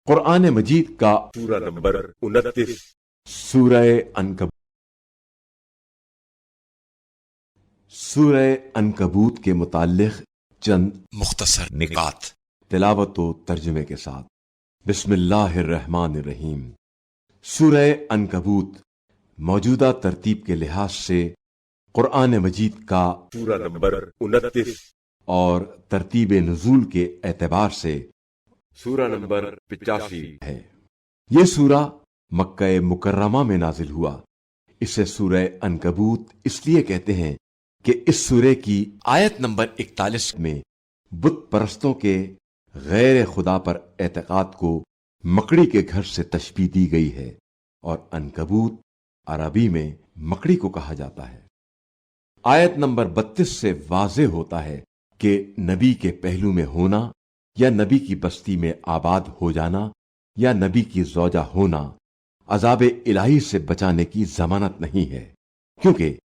قرآن مجید کا سورہ نمبر 29 سورہ عنکبوت کے متعلق چند مختصر نکات تلاوت و ترجمے کے ساتھ۔ بسم اللہ الرحمن الرحیم۔ سورہ عنکبوت موجودہ ترتیب کے لحاظ سے قرآن مجید کا سورہ نمبر 29 اور ترتیب نزول کے اعتبار سے سورہ نمبر 85 ہے۔ یہ سورہ مکہ مکرمہ میں نازل ہوا۔ اسے سورہ عنکبوت اس لیے کہتے ہیں کہ اس سورے کی آیت نمبر 41 میں بت پرستوں کے غیر خدا پر اعتقاد کو مکڑی کے گھر سے تشبیہ دی گئی ہے، اور عنکبوت عربی میں مکڑی کو کہا جاتا ہے۔ آیت نمبر 32 سے واضح ہوتا ہے کہ نبی کے پہلو میں ہونا یا نبی کی بستی میں آباد ہو جانا یا نبی کی زوجہ ہونا عذاب الہی سے بچانے کی ضمانت نہیں ہے، کیونکہ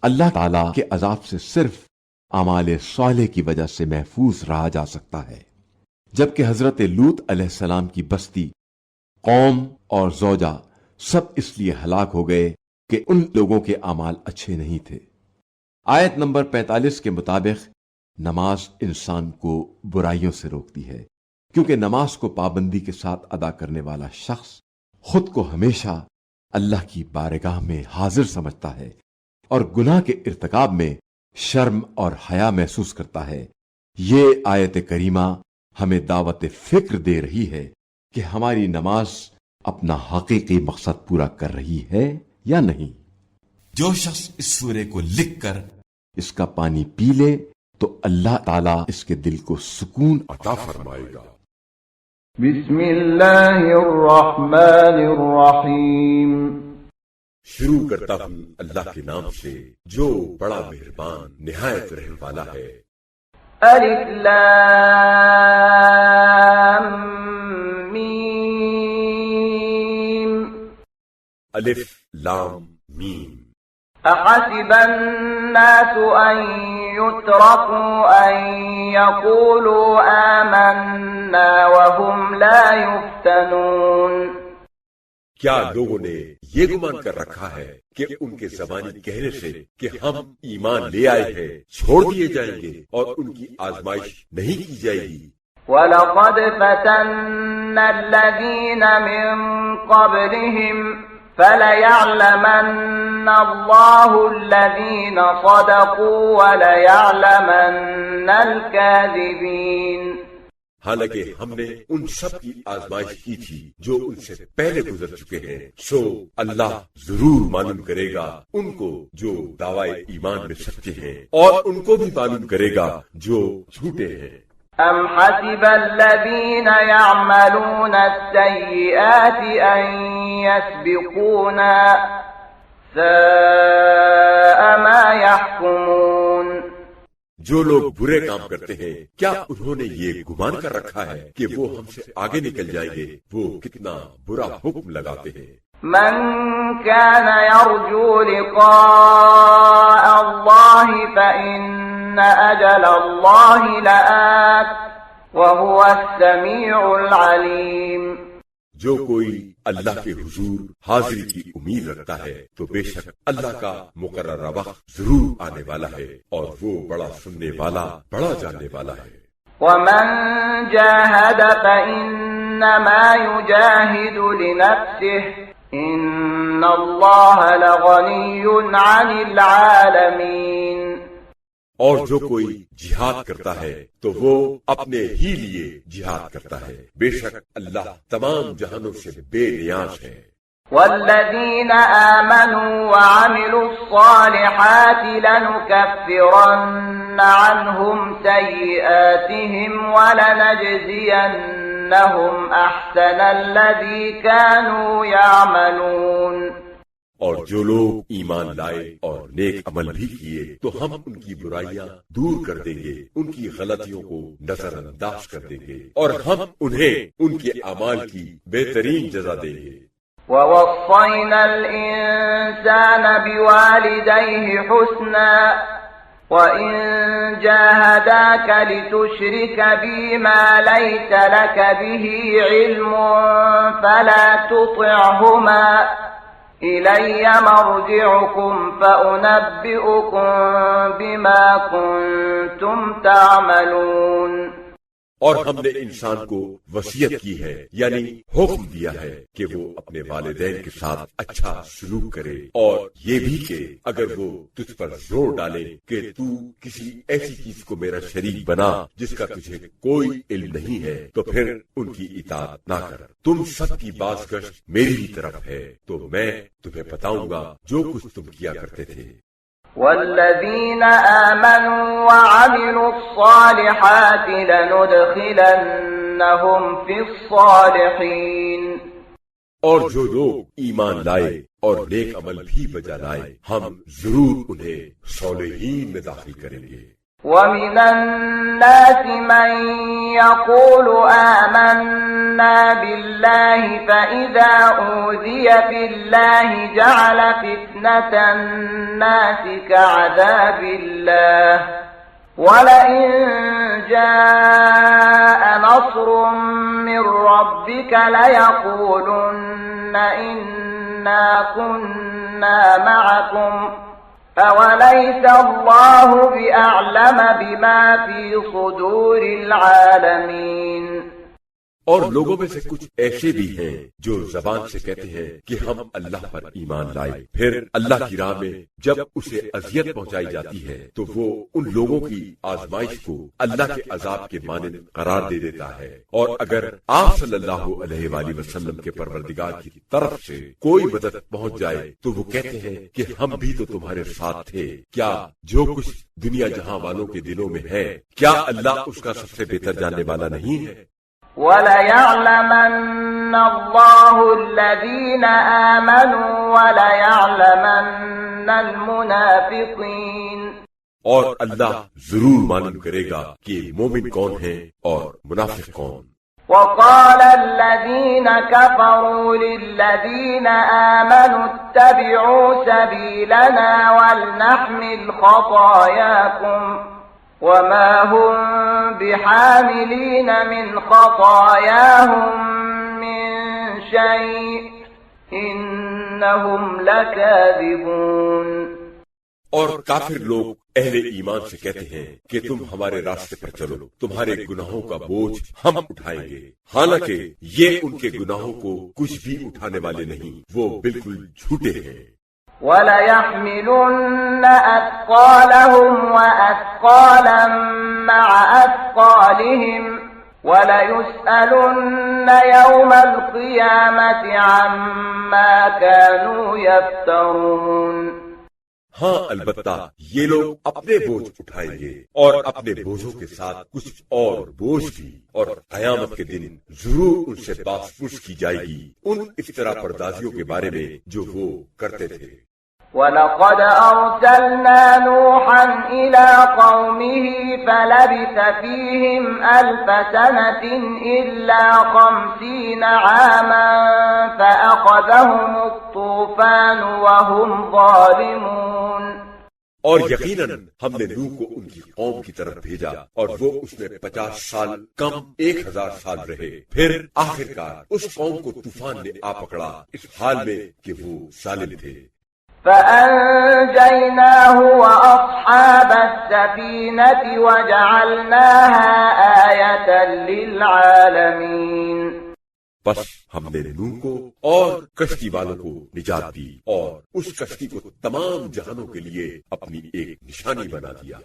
اللہ تعالی کے عذاب سے صرف اعمال صالح کی وجہ سے محفوظ رہا جا سکتا ہے۔ جبکہ حضرت لوط علیہ السلام کی بستی، قوم اور زوجہ سب اس لیے ہلاک ہو گئے کہ ان لوگوں کے اعمال اچھے نہیں تھے۔ آیت نمبر 45 کے مطابق نماز انسان کو برائیوں سے روکتی ہے، کیونکہ نماز کو پابندی کے ساتھ ادا کرنے والا شخص خود کو ہمیشہ اللہ کی بارگاہ میں حاضر سمجھتا ہے اور گناہ کے ارتکاب میں شرم اور حیا محسوس کرتا ہے۔ یہ آیت کریمہ ہمیں دعوت فکر دے رہی ہے کہ ہماری نماز اپنا حقیقی مقصد پورا کر رہی ہے یا نہیں۔ جو شخص اس سورے کو لکھ کر اس کا پانی پی لے تو اللہ تعالیٰ اس کے دل کو سکون عطا فرمائے گا۔ بسم اللہ الرحمن الرحیم۔ شروع کرتا ہوں اللہ کے نام سے جو بڑا مہربان نہایت رحم والا ہے۔ الف لام میم۔ الف لام میم۔ احسب الناس ان يتركوا ان يقولوا آمنا وهم لا يفتنون۔ کیا لوگوں نے یہ گمان کر رکھا ہے کہ ان کے زبانی کہنے سے کہ ہم ایمان لے آئے ہیں چھوڑ دیے جائیں گے اور ان کی آزمائش نہیں کی جائے گی؟ وَلَقَدْ فَتَنَّا الَّذِينَ مِن قَبْلِهِمْ فَلَيَعْلَمَنَّ اللَّهُ الَّذِينَ صَدَقُوا وَلَيَعْلَمَنَّ الْكَاذِبِينَ۔ حالانکہ ہم نے ان سب کی آزمائش کی تھی جو ان سے پہلے گزر چکے ہیں، سو اللہ ضرور معلوم کرے گا ان کو جو دعوی ایمان میں سچے ہیں، اور ان کو بھی معلوم کرے گا جو جھوٹے ہیں۔ أَمْ حَسِبَ الَّذِينَ يَعْمَلُونَ السَّيِّئَاتِ أَن يَسْبِقُونَا سَاءَ مَا يَحْكُمُونَ۔ جو لوگ برے کام کرتے ہیں کیا انہوں نے یہ گمان کر رکھا ہے کہ وہ ہم سے آگے نکل جائیں گے؟ وہ کتنا برا حکم لگاتے ہیں۔ من كان يرجو لقاء الله فإن أجل الله لآت وهو السميع العليم۔ جو کوئی اللہ کے حضور حاضری کی امید رکھتا ہے تو بے شک اللہ کا مقررہ وقت ضرور آنے والا ہے، اور وہ بڑا سننے والا بڑا جاننے والا ہے۔ ومن جاهد فإنما يجاهد لنفسه إن الله لغني عن العالمين۔ اور جو کوئی جہاد کرتا ہے تو وہ اپنے ہی لیے جہاد کرتا ہے، بے شک اللہ تمام جہانوں سے بے نیاز ہے۔ والذين آمنوا وعملوا الصالحات لنكفرن عنهم سيئاتهم ولنجزينهم أحسن الذي كانوا يعملون۔ اور جو لوگ ایمان لائے اور نیک عمل بھی کیے تو ہم ان کی برائیاں دور کر دیں گے، ان کی غلطیوں کو نظر انداز کر دیں گے، اور ہم انہیں ان کے اعمال کی بہترین جزا دیں گے۔ وَوَصَّيْنَا الْإِنسَانَ بِوَالِدَيْهِ حُسْنًا وَإِن جَاهَدَاكَ لِتُشْرِكَ بِي مَا لَيْسَ لَكَ بِهِ عِلْمٌ فَلَا تُطِعْهُمَا إِلَيَّ مَرْجِعُكُمْ فَأُنَبِّئُكُم بِمَا كُنتُمْ تَعْمَلُونَ۔ اور ہم نے انسان کو وصیت کی ہے، یعنی حکم دیا ہے کہ وہ اپنے والدین کے ساتھ اچھا سلوک کرے، اور یہ بھی کہ اگر وہ تجھ پر زور ڈالے کہ تو کسی ایسی چیز کو میرا شریک بنا جس کا تجھے کوئی علم نہیں ہے، تو پھر ان کی اطاعت نہ کر۔ تم سب کی بازگشت میری ہی طرف ہے، تو میں تمہیں بتاؤں گا جو کچھ تم کیا کرتے تھے۔ والذين آمنوا وعملوا الصالحات لندخلنهم في الصالحين، اور جو لوگ ایمان لائے اور نیک عمل بھی بجا لائے، ہم ضرور انہیں صالحین میں داخل کریں گے۔ ومن الناس من يقول آمنا بالله فإذا أوذي في الله جعل فتنة الناس كعذاب الله ولئن جاء نصر من ربك ليقولن إنا كنا معكم أوليس الله بأعلم بما في صدور العالمين۔ اور لوگوں میں سے کچھ ایسے بھی ہیں جو زبان سے کہتے ہیں کہ ہم اللہ پر ایمان لائے، پھر اللہ کی راہ میں جب اسے اذیت پہنچائی جاتی ہے تو وہ ان لوگوں کی آزمائش کو اللہ کے عذاب کے مانند قرار دے دیتا ہے، اور اگر آپ صلی اللہ علیہ وآلہ وسلم کے پروردگار کی طرف سے کوئی مدد پہنچ جائے تو وہ کہتے ہیں کہ ہم بھی تو تمہارے ساتھ تھے، کیا جو کچھ دنیا جہاں والوں کے دلوں میں ہے کیا اللہ اس کا سب سے بہتر جاننے والا نہیں ہے؟ وَلَيَعْلَمَنَّ اللَّهُ الَّذِينَ آمَنُوا وَلَيَعْلَمَنَّ الْمُنَافِقِينَ، اور اللہ ضرور معلوم کرے گا کہ مومن کون ہیں اور منافق کون۔ وَقَالَ الَّذِينَ كَفَرُوا لِلَّذِينَ آمَنُوا اتَّبِعُوا سَبِيلَنَا وَلْنَحْمِلْ خَطَايَاكُمْ وَمَا هُمْ بِحَامِلِينَ مِنْ خَطَايَاهُمْ مِنْ شَيْءٍ إِنَّهُمْ لَكَاذِبُونَ۔ اور کافر لوگ اہل ایمان سے کہتے ہیں کہ تم ہمارے راستے پر چلو، تمہارے گناہوں کا بوجھ ہم اٹھائیں گے، حالانکہ یہ ان کے گناہوں کو کچھ بھی اٹھانے والے نہیں، وہ بالکل جھوٹے ہیں۔ وَلَيَحْمِلُنَّ أَثْقَالَهُمْ وَأَثْقَالًا مَعَ أَثْقَالِهِمْ وَلَيُسْأَلُنَّ يَوْمَ الْقِيَامَةِ عَمَّا كَانُوا يَفْتَرُونَ۔ ہاں البتہ یہ لوگ اپنے بوجھ اٹھائیں گے اور اپنے بوجھوں کے ساتھ کچھ اور بوجھ بھی، اور قیامت کے دن ضرور ان سے بات پوچھ کی جائے گی ان افترا پردازیوں کے بارے میں جو وہ کرتے تھے۔ وَلَقَدْ أَرْسَلْنَا نُوحًا إِلَىٰ قَوْمِهِ فَلَبِثَ فِيهِمْ أَلْفَ سَنَةٍ إِلَّا 50 عَامًا فَأَخَذَهُمُ الطُّوفَانُ وَهُمْ ظَالِمُونَ۔ اور یقیناً ہم نے نوح کو ان کی قوم کی طرف بھیجا اور وہ اس میں 50 سال کم 1000 سال رہے، پھر آخرکار اس قوم کو طوفان نے آ پکڑا اس حال میں کہ وہ ظالم تھے۔ فَأَنجَيْنَاهُ وَأَصْحَابَ السَّفِينَةِ وَجَعَلْنَاهَا آيَةً لِلْعَالَمِينَ۔ بس ہم نے نوح کو اور کشتی والوں کو نجات دی اور اس کشتی کو تمام جہانوں کے لیے اپنی ایک نشانی بنا دیا۔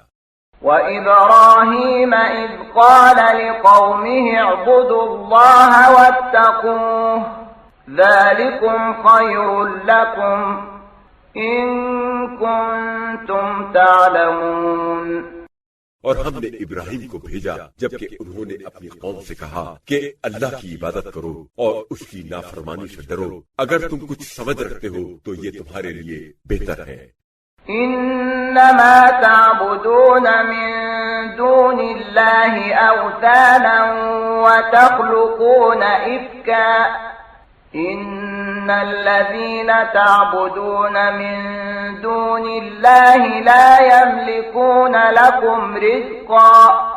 وَإِبْرَاهِيمَ إِذْ قَالَ لِقَوْمِهِ اعْبُدُوا اللَّهَ وَاتَّقُوهُ ذَلِكُمْ خَيْرٌ لَكُمْ إِن كُنتُمْ تَعْلَمُونَ۔ اور ہم نے ابراہیم کو بھیجا جبکہ انہوں نے اپنی قوم سے کہا کہ اللہ کی عبادت کرو اور اس کی نافرمانی سے ڈرو، اگر تم کچھ سمجھ رکھتے ہو تو یہ تمہارے لیے بہتر ہے۔ انما تعبدون من دون الله اوثانا وتخلقون افكا ان الذين تعبدون من دون الله لا يملكون لكم رزقا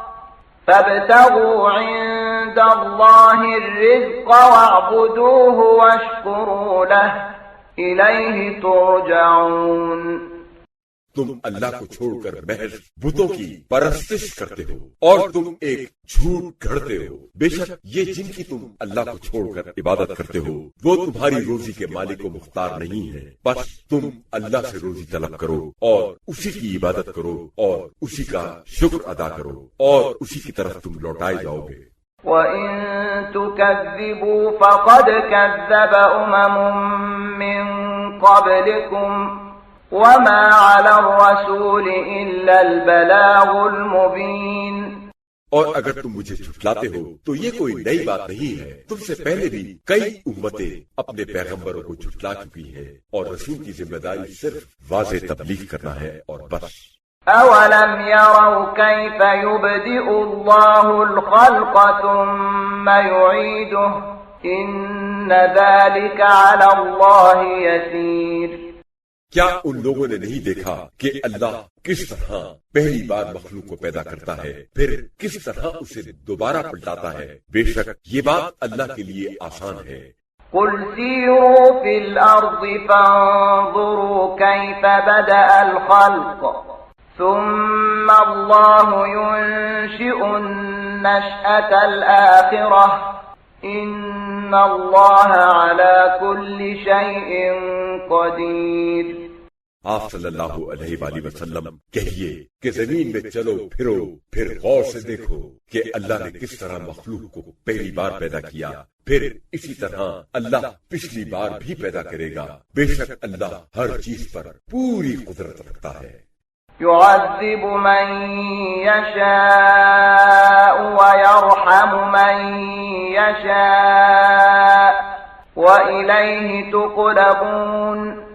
فابتغوا عند الله الرزق واعبدوه واشكروا له إليه ترجعون۔ تم اللہ کو چھوڑ کر محض بتوں کی پرستش کرتے ہو اور تم ایک جھوٹ گھڑتے ہو۔ بے شک یہ جن کی تم اللہ کو چھوڑ کر عبادت کرتے ہو وہ تمہاری روزی کے مالک و مختار نہیں ہے، بس تم اللہ سے روزی طلب کرو اور اسی کی عبادت کرو اور اسی کا شکر ادا کرو اور اسی کی طرف تم لوٹائے جاؤ گے۔ وَإِن تُكَذِّبُوا فَقَدْ كَذَّبَ أُمَمٌ مِّن قَبْلِكُمْ وَمَا عَلَى الرَّسُولِ إِلَّا الْبَلَاغُ الْمُبِينُ۔ اور اگر تم مجھے جھٹلاتے ہو تو یہ کوئی نئی بات نہیں ہے، تم سے پہلے بھی کئی امتیں اپنے پیغمبروں کو جھٹلا چکی ہیں اور رسول کی ذمہ داری صرف واضح تبلیغ کرنا ہے اور بس۔ أَوَلَمْ يَرَوْا كَيْفَ يُبْدِئُ اللَّهُ الْخَلْقَ ثُمَّ يُعِيدُهُ إِنَّ ذَلِكَ عَلَى اللَّهِ يَسِيرٌ۔ کیا ان لوگوں نے نہیں دیکھا کہ اللہ کس طرح پہلی بار مخلوق کو پیدا کرتا ہے پھر کس طرح اسے دوبارہ پلٹاتا ہے؟ بے شک یہ بات اللہ کے لیے آسان ہے۔ قُلْ سِيرُوا فِي الْأَرْضِ فَانظُرُوا كَيْفَ بَدَأَ الْخَلْقَ ثُمَّ اللَّهُ يُنشِئُ النَّشْأَةَ الْآخِرَةَ إِنَّ اللَّهَ عَلَى كُلِّ شَيْءٍ قَدِيرٌ۔ آپ صلی اللہ علیہ وآلہ وسلم کہیے کہ زمین میں چلو پھرو پھر غور سے دیکھو کہ اللہ نے کس طرح مخلوق کو پہلی بار پیدا کیا، پھر اسی طرح اللہ پچھلی بار بھی پیدا کرے گا۔ بے شک اللہ ہر چیز پر پوری قدرت رکھتا ہے۔ يعذب من يشاء ويرحم من يشاء وإليه تقلبون۔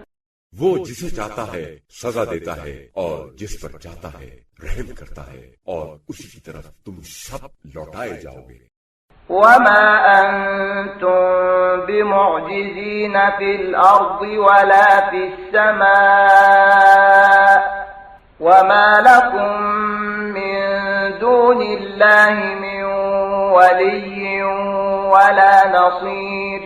وہ جسے چاہتا ہے سزا دیتا ہے اور جس پر چاہتا ہے رحم کرتا ہے اور اسی کی طرف تم سب لوٹائے جاؤ گے۔ وما أنتم بمعجزين في الأرض ولا في السماء وما لكم من دون الله من ولي ولا نصير۔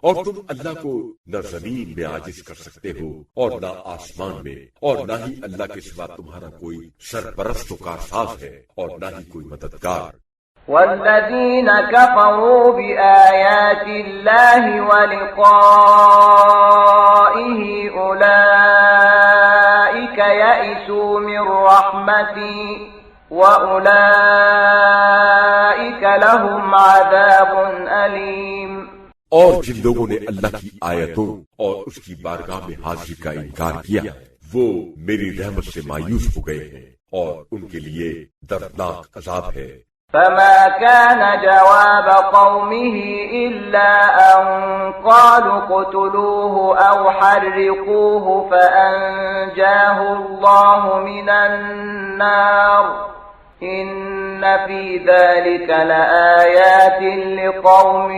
اور تم اللہ کو نہ زمین میں عاجز کر سکتے ہو اور نہ آسمان میں، اور نہ ہی اللہ کے سوا تمہارا کوئی سرپرست و کارساز ہے اور نہ ہی کوئی مددگار۔ والذين كفروا بآيات الله ولقائه أولئك يئسوا من رحمتي وأولئك لهم عذاب أليم۔ اور جن لوگوں نے اللہ کی آیتوں اور اس کی بارگاہ میں حاضری کا انکار کیا وہ میری رحمت سے مایوس ہو گئے ہیں اور ان کے لیے دردناک عذاب ہے۔ فما كان جواب قومه إلا أن قالوا اقتلوه أو حرقوه فأنجاه الله من النار إن في ذلك لآيات لقوم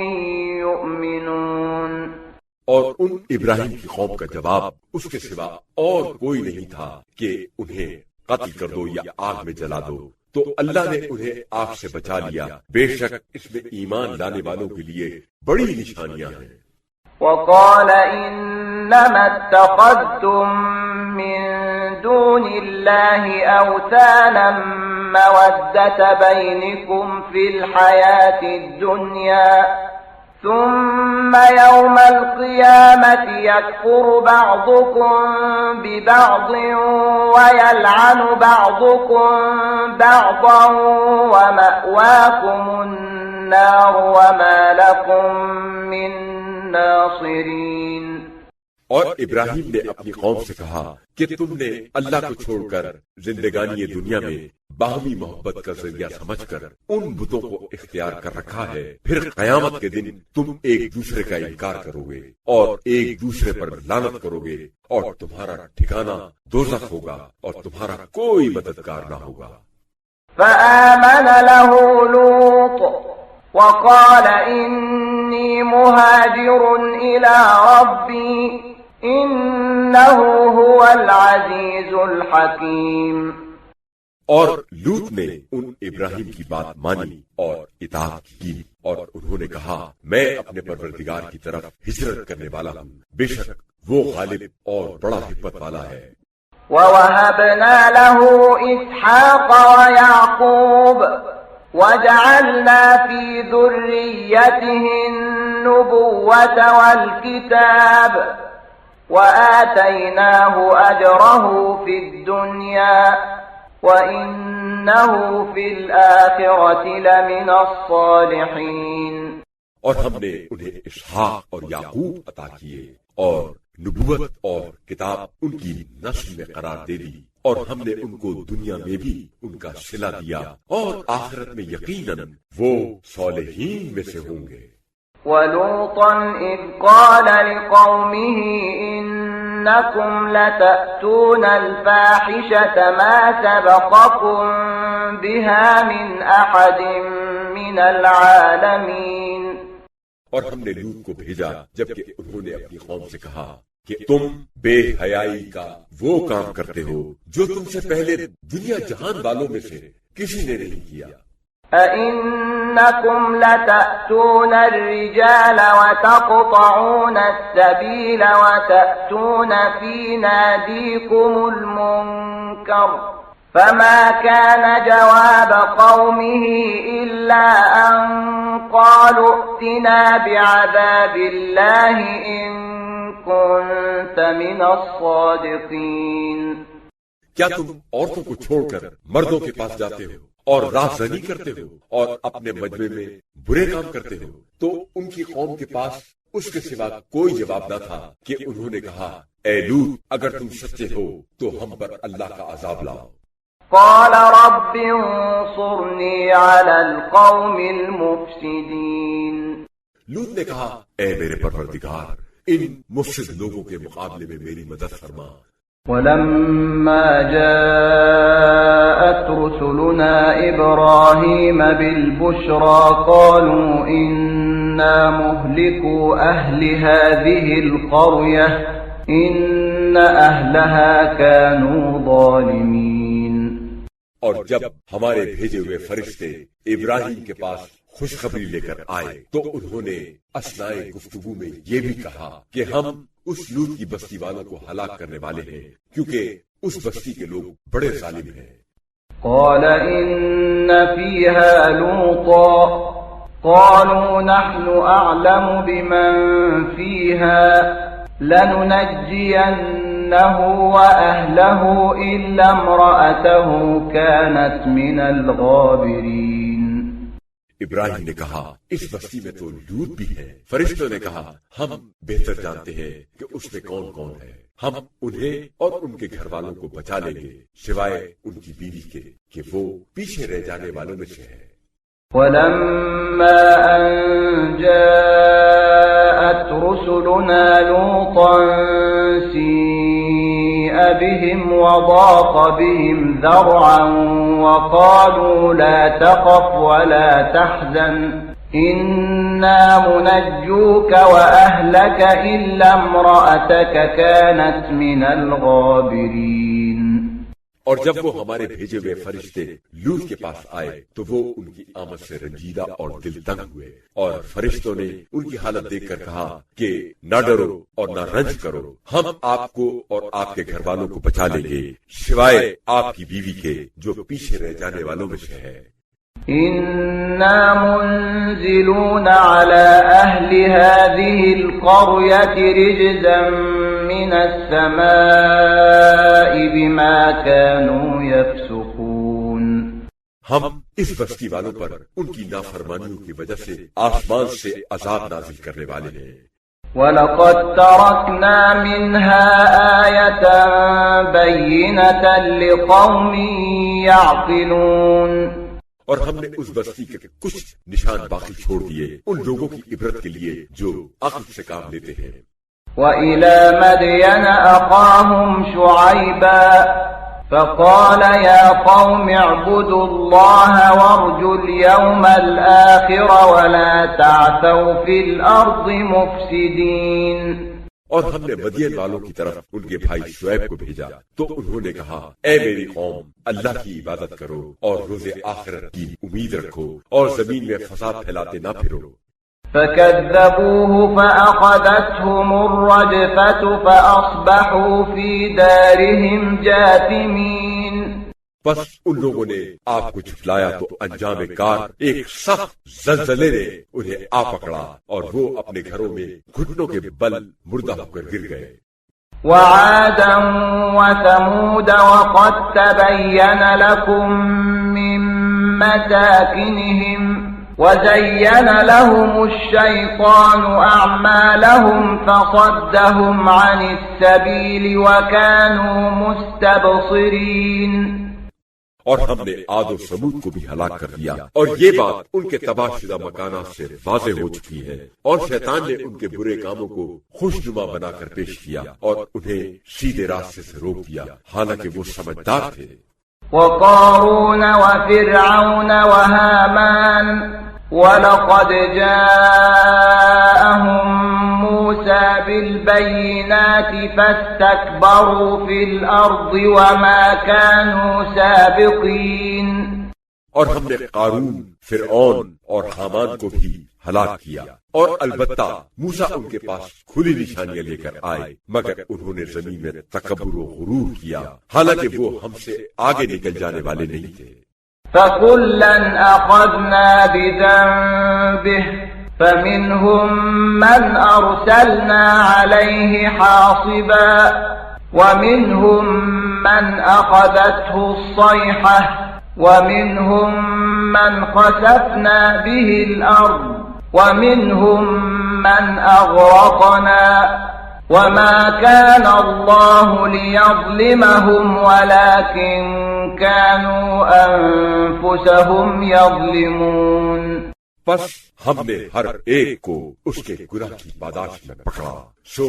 يؤمنون۔ اور ان ابراہیم کی قوم کا جواب اس کے سوا اور کوئی نہیں تھا کہ انہیں قتل کر دو یا آگ میں جلا دو، تو اللہ نے انہیں آگ سے بچا لیا۔ بے شک اس میں ایمان لانے والوں کے لیے بڑی نشانیاں ہیں۔ وقال إنما اتخذتم من دون الله أوثانا مودة بينكم في الحياة الدنيا ثم يوم القيامة يكفر بعضكم ببعض ويلعن بعضكم بعضا ومأواكم النار وما لكم من ناصرين۔ اور ابراہیم نے اپنی قوم سے کہا کہ تم نے اللہ کو چھوڑ کر زندگانی دنیا میں باہمی محبت کا ذریعہ سمجھ کر ان بتوں کو اختیار کر رکھا ہے، پھر قیامت کے دن تم ایک دوسرے کا انکار کرو گے اور ایک دوسرے پر لعنت کرو گے اور تمہارا ٹھکانہ دوزخ ہوگا اور تمہارا کوئی مددگار نہ ہوگا۔ فآمن له لوط وقال إني مهاجر إلى ربي إنه هو العزيز الحكيم۔ اور لوط نے ان ابراہیم کی بات مانی اور اطاعت کی، اور انہوں نے کہا میں اپنے پروردگار کی طرف ہجرت کرنے والا ہوں، بے شک وہ غالب اور بڑا حکمت والا ہے۔ وَوَهَبْنَا لَهُ إِسْحَاقَ وَيَعْقُوبَ وَجَعَلْنَا فِي ذُرِّيَّتِهِ النُّبُوَّةَ وَالْكِتَابَ وَآتَيْنَاهُ أَجْرَهُ فِي الدُّنْيَا وَإِنَّهُ فِي الْآخِرَةِ لَمِنَ الصَّالِحِينَ۔ اور ہم نے انہیں اسحاق اور یعقوب عطا کیے اور نبوت اور کتاب ان کی نسل میں قرار دے دی، اور ہم نے ان کو دنیا میں بھی ان کا صلہ دیا، اور آخرت میں یقیناً وہ صالحین میں سے ہوں گے۔ وَلُوطًا إِذْ قَالَ لِقَوْمِهِ إِنَّكُمْ لَتَأْتُونَ الْفَاحِشَةَ مَا سَبَقَكُمْ بِهَا مِنْ أَحَدٍ مِنَ الْعَالَمِينَ۔ اور ہم نے لوط کو بھیجا جبکہ انہوں نے اپنی قوم سے کہا کہ تم بے حیائی کا وہ کام کرتے ہو جو تم سے پہلے دنیا جہان والوں میں سے کسی نے نہیں کیا۔ أَإِنَّكُمْ لَتَأْتُونَ الرِّجَالَ وَتَقْطَعُونَ السَّبِيلَ وَتَأْتُونَ فِي نَادِيكُمُ الْمُنكَرَ فَمَا كَانَ جَوَابَ قَوْمِهِ إِلَّا أَن قَالُوا ائْتِنَا بِعَذَابِ اللَّهِ إِن كُنتَ مِنَ الصَّادِقِينَ۔ کیا تم عورتوں کو چھوڑ کر مردوں کے پاس جاتے ہو اور راہزنی کرتے ہو اور اپنے مجمع میں برے کام کرتے ہو؟ تو ان کی قوم کے پاس اس کے سوا کوئی جواب نہ تھا کہ انہوں نے کہا اے لوط اگر تم سچے ہو تو ہم پر اللہ کا عذاب لاؤ۔ قال رب انصرني على القوم المفسدين۔ لوط نے کہا اے میرے پروردگار ان مفسد لوگوں کے مقابلے میں میری مدد فرما۔ ولما جاءت رسلنا إبراهيم بالبشرى قالوا إنا مهلكو أهل هذه القرية إن أهلها كانوا ظالمين۔ اور جب ہمارے بھیجے ہوئے فرشتے ابراہیم کے پاس خوشخبری لے کر آئے تو انہوں نے اثناء گفتگو میں یہ بھی کہا کہ ہم اس لوط کی بستی والوں کو ہلاک کرنے والے ہیں کیونکہ اس بستی کے لوگ بڑے ظالم ہیں۔ قال إن فيها لوطا قالوا نحن أعلم بمن فيها لننجينه وأهله إلا امرأته كانت من الغابرين۔ ابراہیم نے کہا اس بستی میں تو لوط بھی ہے۔ فرشتوں نے کہا ہم بہتر جانتے ہیں کہ اس میں کون کون ہے، ہم انہیں اور ان کے گھر والوں کو بچا لیں گے سوائے ان کی بیوی کے کہ وہ پیچھے رہ جانے والوں میں سے ہے۔ ولما أن جاءت رسلنا لوطا سيء بهم وضاق بهم ذرعا وقالوا لا تخف ولا تحزن إنا منجوك وأهلك إلا امرأتك كانت من الغابرين۔ اور جب وہ ہمارے بھیجے ہوئے فرشتے لوط کے پاس آئے تو وہ ان کی آمد سے رنجیدہ اور دل تنگ ہوئے، اور فرشتوں نے ان کی حالت دیکھ کر کہا کہ نہ ڈرو اور نہ رنج کرو، ہم آپ کو اور آپ کے گھر والوں کو بچا لیں گے سوائے آپ کی بیوی کے جو پیچھے رہ جانے والوں میں سے ہے۔ إنا منزلون على أهل هذه القرية رجزا من السماء بما كانوا يفسقون۔ ہم اس بستی والوں پر ان کی نافرمانیوں کی وجہ سے آسمان سے عذاب نازل کرنے والے ہیں۔ وَلَقَدْ تَرَكْنَا مِنْهَا آيَةً بَيِّنَةً لِقَوْمٍ يَعْقِلُونَ۔ اور ہم نے اس بستی کے کچھ نشان باقی چھوڑ دیے ان لوگوں کی عبرت کے لیے جو عقل سے کام لیتے ہیں۔ وَإِلَى مَدْيَنَ أَخَاهُمْ شُعَيْبًا فقال يا قوم اعبدوا الله وارجوا اليوم الآخر ولا تعثوا في الأرض مفسدين. اور ہم نے مدین والوں کی طرف ان کے بھائی شعیب کو بھیجا تو انہوں نے کہا اے میری قوم اللہ کی عبادت کرو اور روز آخرت کی امید رکھو اور زمین میں فساد پھیلاتے نہ پھرو. فكذبوه فأخذتهم الرجفة فأصبحوا في دارهم جاثمين. بس ان لوگوں نے آپ کو جھٹلایا تو انجام کار ایک سخت زلزلے نے انہیں آ پکڑا اور وہ اپنے گھروں میں گھٹنوں کے بل مردہ ہو کر گر گئے. وعادا وثمود وقد تبين لكم من مساكنهم وزين لهم الشيطان أعمالهم فصدهم عن السبيل وكانوا مستبصرين. اور ہم نے عاد و ثمود کو بھی ہلاک کر دیا اور یہ بات ان کے تباہ شدہ مکانات سے واضح ہو چکی ہے اور شیطان نے ان کے برے کاموں کو خوشنما بنا کر پیش کیا اور انہیں سیدھے راستے سے روک دیا حالانکہ وہ سمجھدار تھے. وقارون وفرعون وهامان وَلَقَدْ جَاءَهُم مُوسَى بِالْبَيِّنَاتِ فَاسْتَكْبَرُوا فِي الْأَرْضِ وَمَا كَانُوا سَابِقِينَ. اور ہم نے قارون، فرعون اور حامان کو بھی ہلاک کیا اور البتہ موسیٰ ان کے پاس کھلی نشانیاں لے کر آئے مگر انہوں نے زمین میں تکبر و غرور کیا حالانکہ وہ ہم سے آگے نکل جانے والے نہیں تھے. فَكُلًّا أَخَذْنَا بِذَنبِهِ فَمِنْهُمْ مَنْ أَرْسَلْنَا عَلَيْهِ حَاصِبًا وَمِنْهُمْ مَنْ أَخَذَتْهُ الصَّيْحَةُ وَمِنْهُمْ مَنْ خَسَفْنَا بِهِ الْأَرْضَ وَمِنْهُمْ مَنْ أَغْرَقْنَا وَمَا كَانَ اللَّهُ لِيَظْلِمَهُمْ وَلَكِنْ كَانُوا أَنفُسَهُمْ يَظْلِمُونَ. پس ہم نے ہر ایک کو اس کے گناہ کی پاداش میں پکڑا سو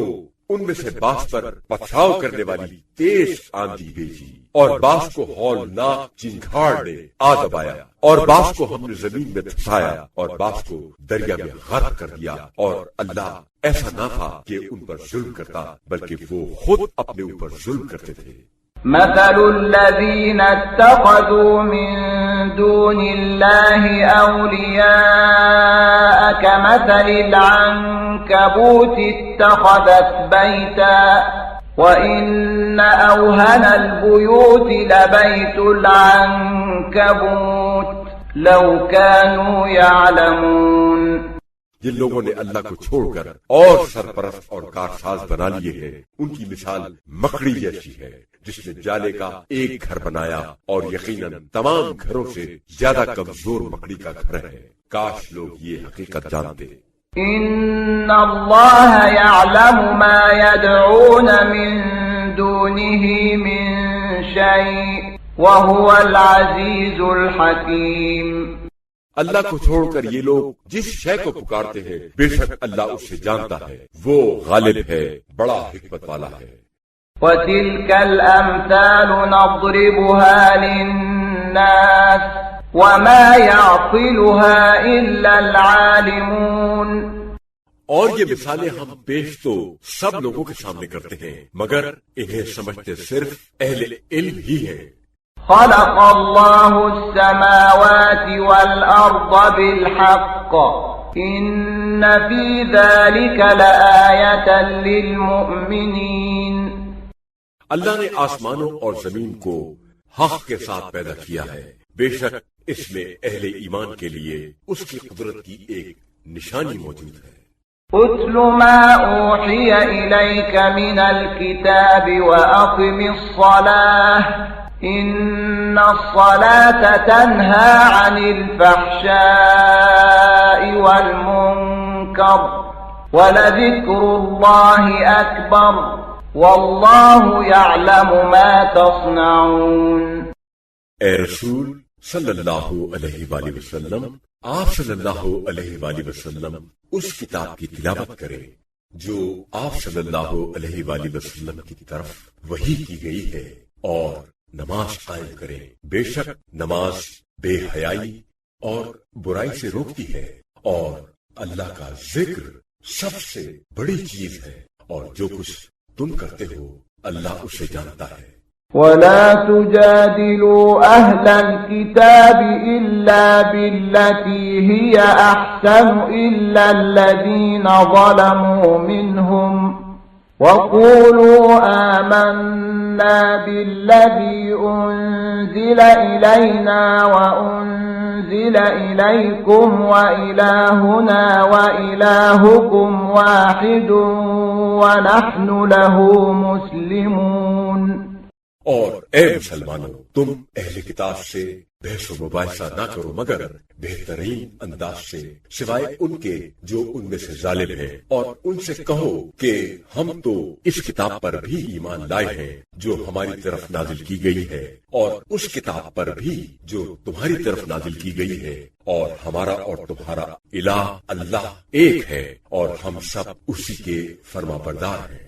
ان میں سے بعض پر پتھراؤ کرنے والی تیز آندھی بھیجی اور بعض کو ہولناک چنگھاڑ نے آ دبایا اور بعض کو ہم نے زمین میں دھسایا اور بعض کو دریا میں غرق کر دیا اور اللہ ایسا نہ تھا کہ ان پر ظلم کرتا بلکہ وہ خود اپنے اوپر ظلم کرتے تھے. مثل الذين اتخذوا من دون الله أولياء كمثل العنكبوت اتخذت بيتا وإن أوهن البيوت لبيت العنكبوت لو كانوا يعلمون. جن لوگوں نے اللہ کو چھوڑ کر اور سرپرست اور کارساز بنا لیے ہیں ان کی مثال مکڑی جیسی ہے جس نے جالے کا ایک گھر بنایا اور یقیناً تمام گھروں سے زیادہ کمزور مکڑی کا گھر ہے. کاش لوگ یہ حقیقت جانتے. ان اللہ یعلم ما يدعون من دونه من شيء وهو العزیز الحکیم. اللہ کو چھوڑ کر یہ لوگ جس شے کو پکارتے ہیں بے شک اللہ اس سے جانتا ہے وہ غالب ہے بڑا حکمت والا ہے. وَتِلْكَ الْأَمْثَالُ نَضْرِبُهَا لِلنَّاسِ وَمَا يَعْقِلُهَا إِلَّا الْعَالِمُونَ. اور یہ مثالیں ہم پیش تو سب لوگوں کے سامنے کرتے ہیں مگر انہیں سمجھتے صرف اہل علم ہی ہیں. خلق الله السماوات والأرض بالحق إن في ذلك لآية للمؤمنين. اللہ نے آسمانوں اور زمین کو حق کے ساتھ پیدا کیا ہے بے شک اس میں اہل ایمان کے لیے اس کی قدرت کی ایک نشانی موجود ہے. اتل ما اوحي إليك من الكتاب وأقم الصلاة إن الصلاة تنهى عن الفحشاء والمنكر ولذكر الله أكبر والله يعلم ما تصنعون. اے رسول صلی اللہ علیہ وآلہ وسلم آپ صلی اللہ علیہ وآلہ وسلم اس کتاب کی تلاوت کریں جو آپ صلی اللہ علیہ وآلہ وسلم کی طرف وحی کی گئی ہے اور نماز قائم کریں، بے شک نماز بے حیائی اور برائی سے روکتی ہے، اور اللہ کا ذکر سب سے بڑی چیز ہے، اور جو کچھ تم کرتے ہو اللہ اسے جانتا ہے۔ ولا تجادلوا أهل الكتاب إلا بالتي هي أحسن إلا الذين ظلموا منهم وقولوا آمنا بالذي أنزل إلينا وأنزل إليكم وإلهنا وإلهكم واحد ونحن له مسلمون۔ اور اے مسلمانوں، تم اہل کتاب سے بحث و مباحثہ نہ کرو مگر بہترین انداز سے، سوائے ان کے جو ان میں سے ظالم ہیں، اور ان سے کہو کہ ہم تو اس کتاب پر بھی ایمان لائے ہیں جو ہماری طرف نازل کی گئی ہے، اور اس کتاب پر بھی جو تمہاری طرف نازل کی گئی ہے، اور ہمارا اور تمہارا الہ اللہ ایک ہے، اور ہم سب اسی کے فرما بردار ہیں۔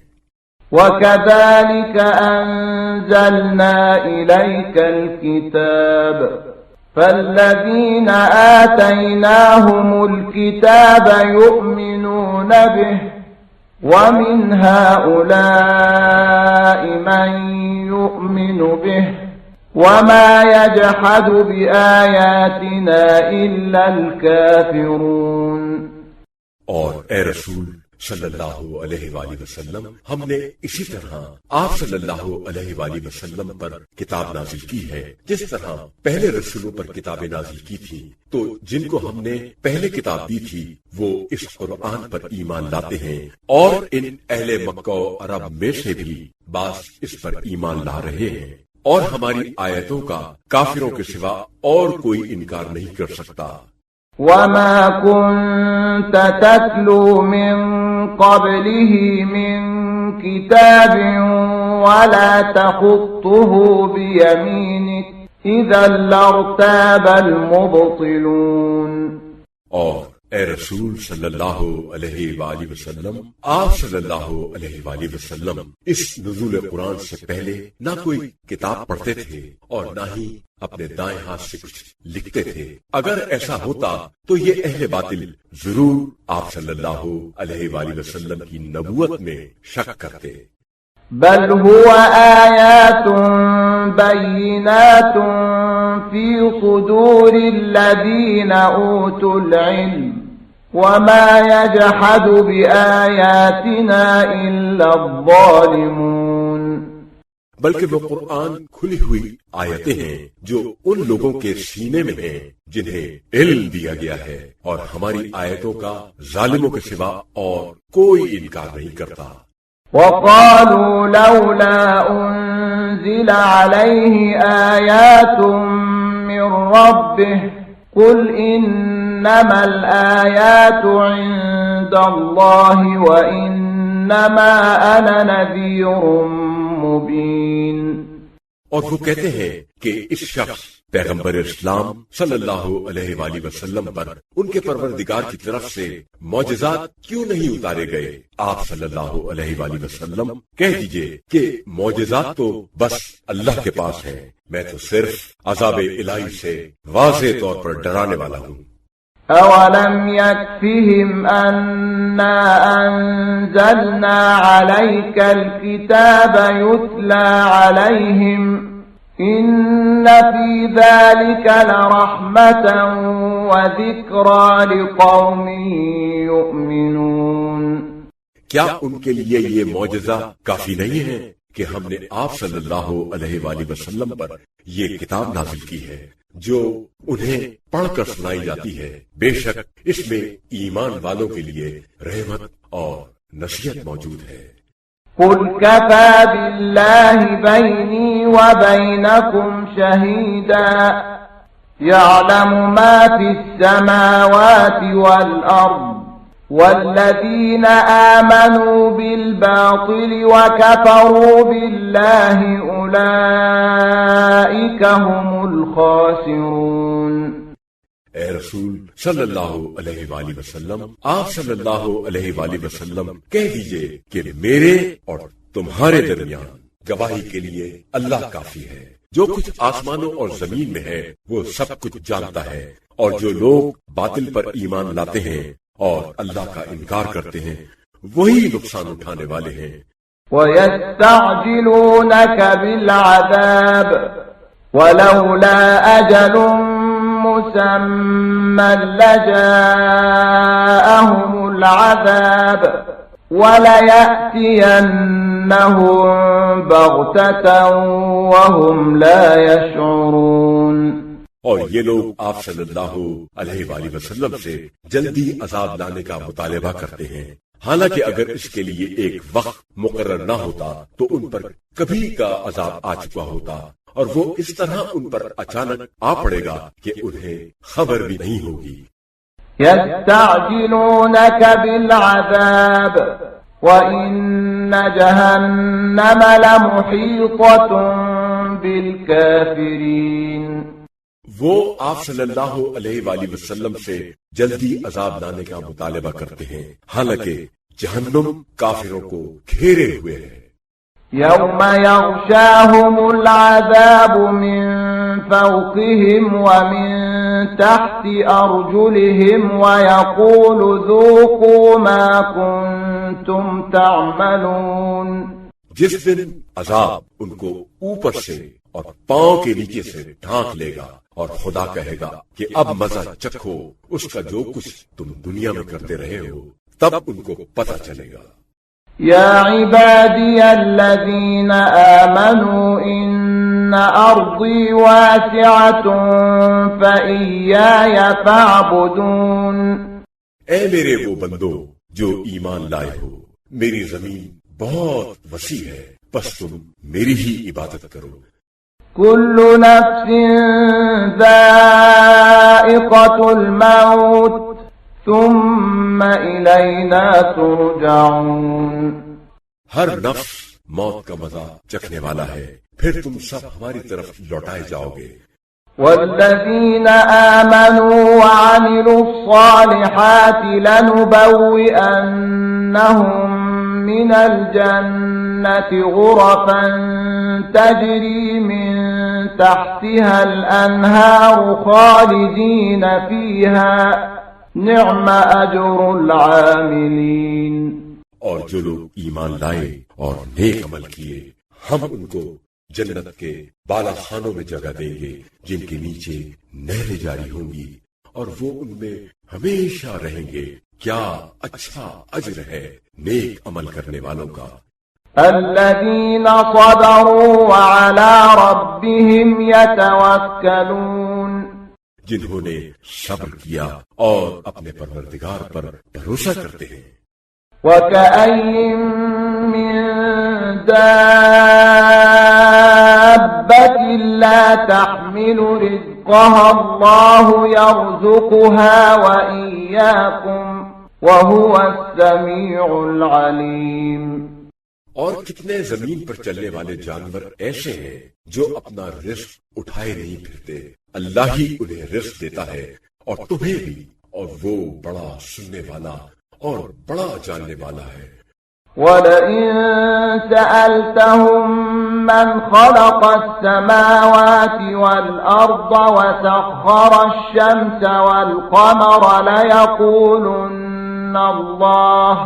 وَكَذَلِكَ أَنزَلْنَا إِلَيْكَ الْكِتَابَ فَالَّذِينَ آتَيْنَاهُمُ الْكِتَابَ يُؤْمِنُونَ بِهِ وَمِنْ هَؤُلَاءِ مَنْ يُؤْمِنُ بِهِ وَمَا يَجْحَدُ بِآيَاتِنَا إِلَّا الْكَافِرُونَ۔ اور اے رسول صلی اللہ علیہ وآلہ وسلم، ہم نے اسی طرح آپ صلی اللہ علیہ وآلہ وسلم پر کتاب نازل کی ہے جس طرح پہلے رسولوں پر کتابیں نازل کی تھی، تو جن کو ہم نے پہلے کتاب دی تھی وہ اس قرآن پر ایمان لاتے ہیں، اور ان اہل مکہ و عرب میں سے بھی بعض اس پر ایمان لا رہے ہیں، اور ہماری آیتوں کا کافروں کے سوا اور کوئی انکار نہیں کر سکتا۔ وَمَا كُنْتَ تَتْلُو مِنْ قَبْلِهِ مِنْ كِتَابٍ وَلَا تَخُطُّهُ بِيَمِينِكَ إِذًا لَارْتَابَ الْمُبْطِلُونَ۔ اور اے رسول صلی اللہ علیہ وآلہ وسلم، آپ صلی اللہ علیہ وآلہ وسلم اس نزول قرآن سے پہلے نہ کوئی کتاب پڑھتے تھے اور نہ ہی اپنے دائیں ہاتھ سے کچھ لکھتے تھے۔ اگر ایسا ہوتا تو یہ اہل باطل ضرور آپ صلی اللہ علیہ وآلہ وسلم کی نبوت میں شک کرتے۔ بل هو آيات بينات في صدور الذين أوتوا العلم وما يجحد بآياتنا إلا الظالمون۔ بلکہ وہ قرآن کھلی ہوئی آیتیں ہیں جو ان لوگوں کے سینے میں ہیں جنہیں علم دیا گیا ہے، اور ہماری آیتوں کا ظالموں کے سوا اور کوئی انکار نہیں کرتا۔ وقالوا لولا أنزل عليه آيات من ربه قل إنما الآيات عند الله وإنما أنا نذير مبين۔ اور وہ کہتے ہیں کہ اس شخص پیغمبر اسلام صلی اللہ علیہ وآلہ وسلم پر ان کے پروردگار کی طرف سے معجزات کیوں نہیں اتارے گئے؟ آپ صلی اللہ علیہ وآلہ وسلم کہہ دیجئے کہ معجزات تو بس اللہ کے پاس ہیں، میں تو صرف عذاب الہی سے واضح طور پر ڈرانے والا ہوں۔ أَوَلَمْ يَكْفِهِمْ أَنَّا أَنزَلْنَا عَلَيْكَ الْكِتَابَ يُتْلَى عَلَيْهِمْ إِنَّ فِي ذَلِكَ لَرَحْمَةً وَذِكْرَى لِقَوْمٍ يُؤْمِنُونَ۔ کیا ان کے لیے یہ معجزہ کافی نہیں ہے کہ ہم نے آپ صلی اللہ علیہ وآلہ وسلم پر یہ کتاب نازل کی ہے جو انہیں پڑھ کر سنائی جاتی ہے؟ بے شک اس میں ایمان والوں کے لیے رحمت اور نصیحت موجود ہے۔ قُلْ كَفَى بِاللَّهِ بَيْنِي وَبَيْنَكُمْ شَهِيدًا يَعْلَمُ مَا فِي السَّمَاوَاتِ وَالْأَرْضِ وَالَّذِينَ آمَنُوا بِالْبَاطِلِ وَكَفَرُوا بِاللَّهِ أُولَئِكَ هُمُ الْخَاسِرُونَ۔ اے رسول صلی اللہ علیہ وآلہ وسلم، آپ صلی اللہ علیہ وآلہ وسلم کہہ دیجئے کہ میرے اور تمہارے درمیان گواہی کے لیے اللہ کافی ہے، جو کچھ آسمانوں اور زمین میں ہے وہ سب کچھ جانتا ہے، اور جو لوگ باطل پر ایمان لاتے ہیں اور اللہ کا انکار کرتے ہیں وہی نقصان اٹھانے والے ہیں۔ وَيَسْتَعْجِلُونَكَ بِالْعَذَابِ وَلَوْلَا أَجَلٌ مُّسَمًّى لَّجَاءَهُمُ الْعَذَابُ وَلَيَأْتِيَنَّهُم بَغْتَةً وَهُمْ لَا يَشْعُرُونَ۔ اور یہ لوگ آپ صلی اللہ علیہ وآلہ وسلم سے جلدی عذاب لانے کا مطالبہ کرتے ہیں، حالانکہ اگر اس کے لیے ایک وقت مقرر نہ ہوتا تو ان پر کبھی کا عذاب آ چکا ہوتا، اور وہ اس طرح ان پر اچانک آ پڑے گا کہ انہیں خبر بھی نہیں ہوگی۔ يَسْتَعْجِلُونَكَ بِالْعَذَابِ وَإِنَّ جَهَنَّمَ لَمُحِيطَةٌ بِالْكَافِرِينَ۔ وہ آپ صلی اللہ علیہ وآلہ وسلم سے جلدی عذاب لانے کا مطالبہ کرتے ہیں، حالانکہ جہنم کافروں کو گھیرے ہوئے ہے۔ يَوْمَ يَغْشَاهُمُ الْعَذَابُ مِنْ فَوْقِهِمْ وَمِنْ تَحْتِ أَرْجُلِهِمْ وَيَقُولُ ذُوقُوا مَا كُنْتُمْ تَعْمَلُونَ۔ جس دن عذاب ان کو اوپر سے اور پاؤں کے نیچے سے ڈھانک لے گا، اور خدا کہے گا کہ اب مزہ چکھو اس کا جو کچھ تم دنیا میں کرتے رہے ہو، تب ان کو پتہ چلے گا۔ يَا عِبَادِيَ الَّذِينَ آمَنُوا إِنَّ أَرْضِي وَاسِعَةٌ فَإِيَّايَ فَاعْبُدُونِ۔ اے میرے وہ بندو جو ایمان لائے ہو، میری زمین بہت وسیع ہے، بس تم میری ہی عبادت کرو۔ كُلُّ نَفْسٍ ذَائِقَةُ الْمَوْتِ ثُمَّ إِلَيْنَا تُرْجَعُونَ۔ ہر نفس موت کا مزہ چکھنے والا ہے، پھر تم سب ہماری طرف لوٹائے جاؤ گے۔ وَالَّذِينَ آمَنُوا وَعَمِلُوا الصَّالِحَاتِ لَنُبَوِّئَنَّهُم مِّنَ الْجَنَّةِ غُرَفًا تَجْرِي مِن تَحْتِهَا الْأَنْهَارُ خَالِدِينَ فِيهَا نِعْمَ أَجْرُ الْعَامِلِينَ۔ اور جو لوگ ایمان لائے اور نیک عمل کیے، ہم ان کو جنت کے بالا خانوں میں جگہ دیں گے جن کے نیچے نہریں جاری ہوں گی، اور وہ ان میں ہمیشہ رہیں گے۔ کیا اچھا اجر ہے نیک عمل کرنے والوں کا۔ الذين صبروا وعلى ربهم يتوكلون۔ جنہوں نے صبر کیا اور اپنے پروردگار پر بھروسہ کرتے ہیں۔ وَكَأَيٍّ مِّن دَابَّةٍ لَّا تَحْمِلُ رِزْقَهَا اللَّهُ يَرْزُقُهَا وَإِيَّاكُمْ وَهُوَ السَّمِيعُ الْعَلِيمُ۔ اور کتنے زمین پر چلنے والے جانور ایسے ہیں جو اپنا رزق اٹھائے نہیں پھرتے، اللہ ہی انہیں رزق دیتا ہے اور تمہیں بھی، اور وہ بڑا سننے والا اور بڑا جاننے والا ہے۔ وَلَئِن سَأَلْتَهُم مَّنْ خَلَقَ السَّمَاوَاتِ وَالْأَرْضَ وَسَخَّرَ الشَّمْسَ وَالْقَمَرَ لَيَقُولُنَّ اللَّهُ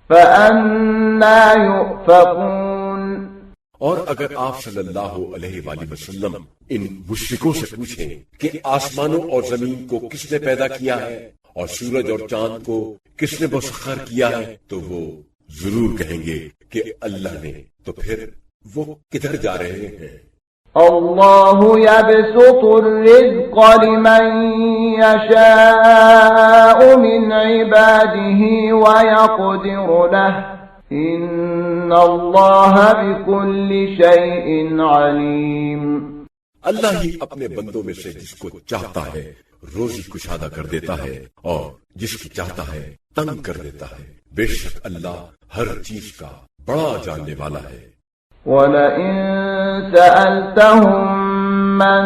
فَأَنَّىٰ يُؤْفَكُونَ۔ اور اگر آپ صلی اللہ علیہ وآلہ وسلم ان مشرکوں سے پوچھیں کہ آسمانوں اور زمین کو کس نے پیدا کیا ہے اور سورج اور چاند کو کس نے مسخر کیا ہے، تو وہ ضرور کہیں گے کہ اللہ نے، تو پھر وہ کدھر جا رہے ہیں؟ اللہ يبسط الرزق لمن يشاء من عباده ويقدر له ان اللہ بكل شيء علیم۔ اللہ ہی اپنے بندوں میں سے جس کو چاہتا ہے روزی کشادہ کر دیتا ہے، اور جس کی چاہتا ہے تنگ کر دیتا ہے۔ بے شک اللہ ہر چیز کا بڑا جاننے والا ہے۔ وَلَئِن سَأَلْتَهُم مَّن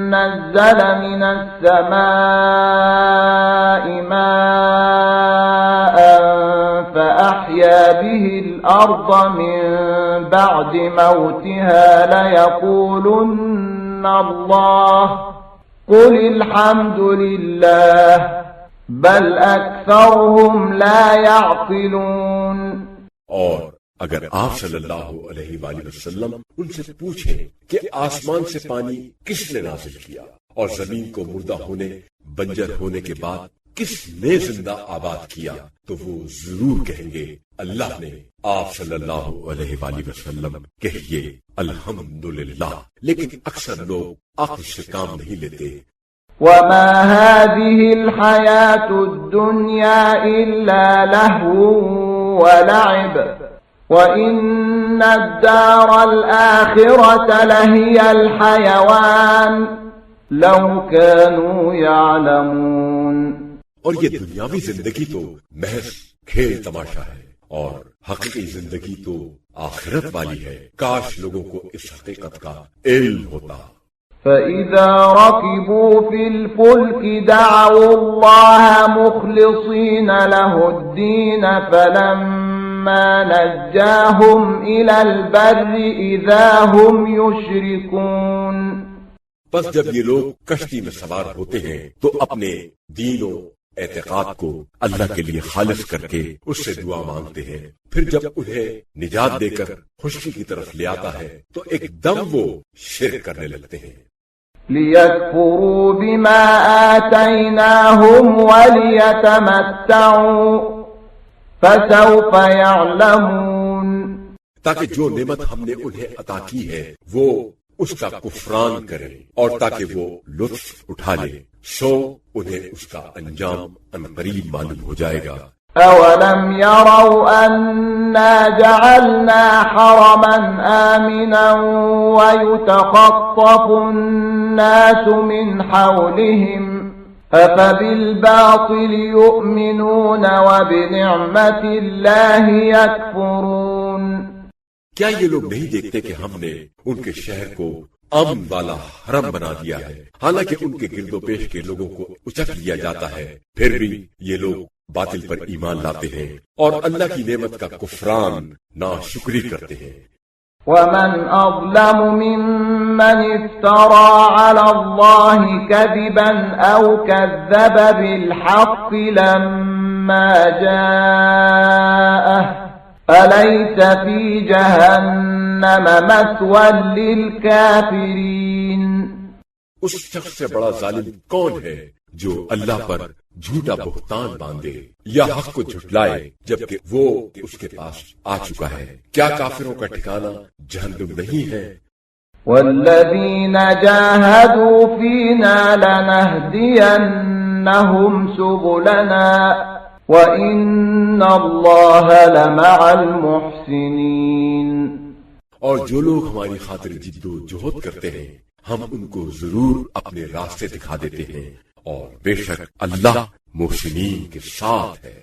نَّزَّلَ مِنَ السَّمَاءِ مَاءً فَأَحْيَا بِهِ الأرض من بعد موتها ليقولن الله قل الحمد لله بل أكثرهم لا يعقلون۔ اور اگر آپ صلی اللہ علیہ وآلہ وسلم ان سے پوچھیں کہ آسمان سے پانی کس نے نازل کیا اور زمین کو مردہ ہونے بنجر ہونے کے بعد کس نے زندہ آباد کیا، تو وہ ضرور کہیں گے اللہ نے۔ آپ صلی اللہ علیہ وآلہ وسلم کہیے الحمدللہ، لیکن اکثر لوگ عقل سے کام نہیں لیتے۔ وما هذه الحياة الدنيا إلا لهو ولعب وإن الدار الآخرة لهي الحيوان لو كانوا يعلمون۔ اور یہ دنیاوی زندگی تو محض کھیل تماشا ہے اور حقیقی زندگی تو آخرت والی ہے، کاش لوگوں کو اس حقیقت کا علم ہوتا۔ فإذا ركبوا في الفلك دعوا الله مخلصين له الدين فلما نجاهم إلى البر إذا هم يشركون۔ بس جب یہ لوگ کشتی میں سوار ہوتے ہیں تو اپنے دین و اعتقاد کو اللہ کے لیے خالص کر کے اس سے دعا مانگتے ہیں، پھر جب انہیں نجات دے کر خشکی کی طرف لے آتا ہے تو ایک دم وہ شرک کرنے لگتے ہیں۔ لِيَكْفُرُوا بِمَا آتَيْنَاهُمْ وَلِيَتَمَتَّعُوا فَسَوْفَ يَعْلَمُونَ۔ تاکہ جو نعمت ہم نے انہیں عطا کی ہے وہ اس کا کفران کرے اور تاکہ وہ لطف اٹھا لے، سو انہیں اس کا انجام عنقریب معلوم ہو جائے گا۔ أَوَلَمْ يَرَوْا أَنَّا جَعَلْنَا حَرَمًا آمِنًا وَيُتَخَطَّفُ النَّاسُ مِنْ حَوْلِهِمْ أَفَبِالْبَاطِلِ يُؤْمِنُونَ وَبِنِعْمَةِ اللَّهِ يَكْفُرُونَ۔ کیا یہ لوگ نہیں دیکھتے کہ ہم نے ان کے شہر کو امن والا حرم بنا دیا ہے، حالانکہ ان کے گرد و پیش کے لوگوں کو اچک لیا جاتا ہے، پھر بھی یہ لوگ باطل پر ایمان لاتے ہیں اور اللہ کی نعمت کا کفران ناشکری کرتے ہیں۔ وَمَنْ أَظْلَمُ مِمَّنِ افْتَرَى عَلَى اللَّهِ كَذِبًا أَوْ كَذَّبَ بِالْحَقِّ لَمَّا جَاءَهُ أَلَيْسَ فِي جَهَنَّمَ مَثْوًى لِلْكَافِرِينَ۔ اس شخص سے بڑا ظالم کون ہے جو اللہ پر جھوٹا بہتان باندھے یا حق کو جھٹلائے جبکہ وہ اس کے پاس آ چکا ہے؟ کیا کافروں کا ٹھکانہ جہنم نہیں ہے؟ وَالَّذِينَ جَاهَدُوا فِينَا لَنَهْدِيَنَّهُمْ سُبُلَنَا وَإِنَّ اللَّهَ لَمَعَ الْمُحْسِنِينَ۔ اور جو لوگ ہماری خاطر جد و جہد کرتے ہیں ہم ان کو ضرور اپنے راستے دکھا دیتے ہیں، اور بے شک اللہ محسنین کے ساتھ ہے۔